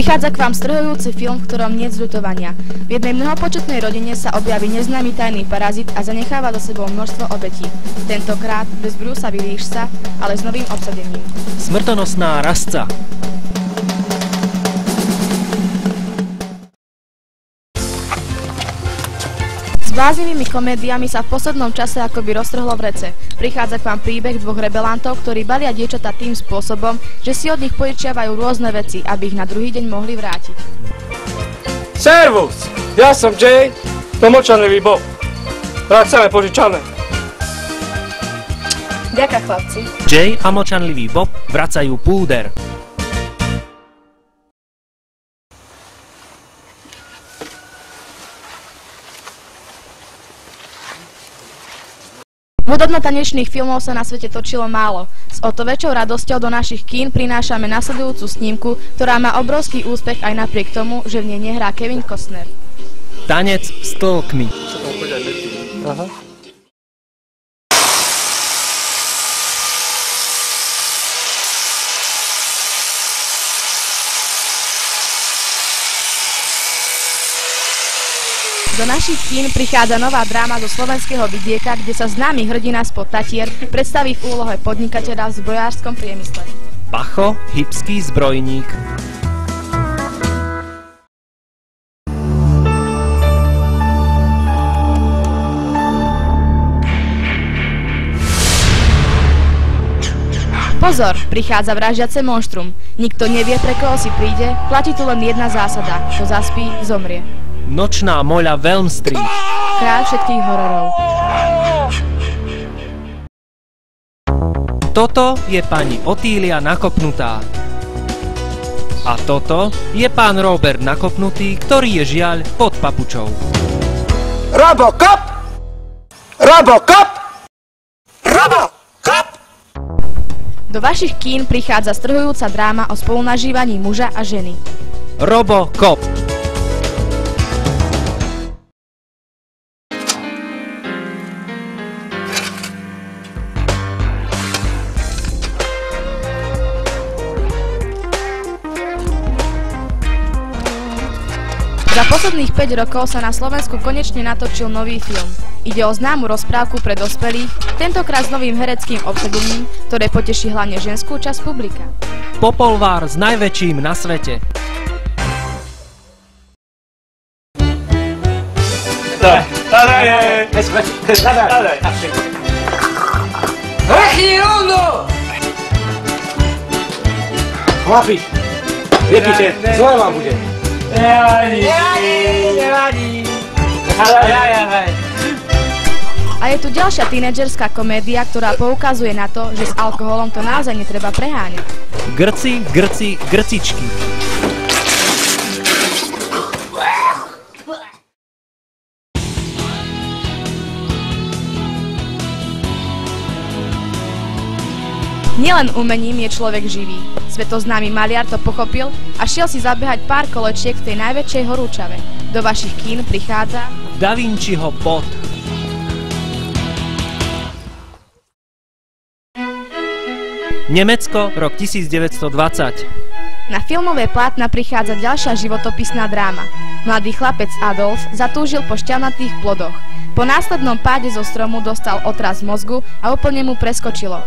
Prichádza k vám strhujúci film, v ktorom nie je zľutovania. V jednej mnohopočetnej rodine sa objaví neznámy tajný parazit a zanecháva za sebou množstvo obetí. Tentokrát bez Brucea Willisa, ale s novým obsadením. Smrtonosná rasca. S bláznivými komédiami sa v poslednom čase akoby roztrhlo v rece. Prichádza k vám príbeh dvoch rebelantov, ktorí balia dievčatá tým spôsobom, že si od nich požičiavajú rôzne veci, aby ich na druhý deň mohli vrátiť. Servus! Ja som Jay, to mlčanlivý Bob. Vracame požičané. Ďakujem, chlapci. Jay a mlčanlivý Bob vracajú púder. Hudobno-tanečných filmov sa na svete točilo málo. S o to väčšou radosťou do našich kín prinášame nasledujúcu snímku, ktorá má obrovský úspech aj napriek tomu, že v nej nehrá Kevin Costner. Tanec s tlkmi. Aha. Do našich kín prichádza nová dráma zo slovenského vidieka, kde sa známy hrdina spod Tatier predstaví v úlohe podnikateľa v zbrojárskom priemysle. Pacho, hipský zbrojník. Pozor, prichádza vraždiace monštrum. Nikto nevie, pre koho si príde, platí tu len jedna zásada. Kto zaspí, zomrie. Nočná moľa Elm Street. Kráľ všetkých hororov. Toto je pani Otília nakopnutá. A toto je pán Robert nakopnutý, ktorý je žiaľ pod papučou. Robocop! Robocop! Robocop! Do vašich kín prichádza strhujúca dráma o spolunažívaní muža a ženy. Robocop. Za posledných 5 rokov sa na Slovensku konečne natočil nový film. Ide o známu rozprávku pre dospelých, tentokrát s novým hereckým obsadením, ktoré poteší hlavne ženskú časť publika. Popolvár s najväčším na svete. Chlapi, vypíte, zle vám bude. Nevadí. A je tu ďalšia tínedžerská komédia, ktorá poukazuje na to, že s alkoholom to naozaj netreba preháňať. Grci, grci, grcičky. Nielen umením je človek živý. Svetoznámy maliar to pochopil a šiel si zabehať pár kolečiek v tej najväčšej horúčave. Do vašich kín prichádza Da Vinciho bod. Nemecko, rok 1920. Na filmové plátna prichádza ďalšia životopisná dráma. Mladý chlapec Adolf zatúžil po šťavnatých plodoch. Po následnom páde zo stromu dostal otras mozgu a úplne mu preskočilo.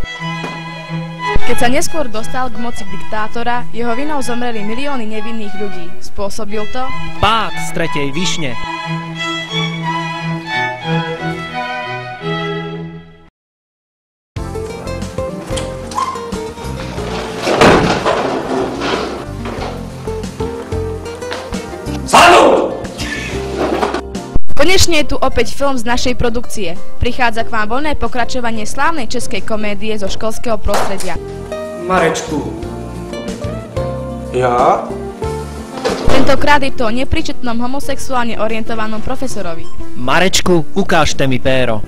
Keď sa neskôr dostal k moci diktátora, jeho vinou zomreli milióny nevinných ľudí. Spôsobil to Pád z tretej višne. Konečne je tu opäť film z našej produkcie. Prichádza k vám voľné pokračovanie slávnej českej komédie zo školského prostredia. Marečku. Ja? Tentokrát je to o nepríčetnom homosexuálne orientovanom profesorovi. Marečku, ukážte mi péro.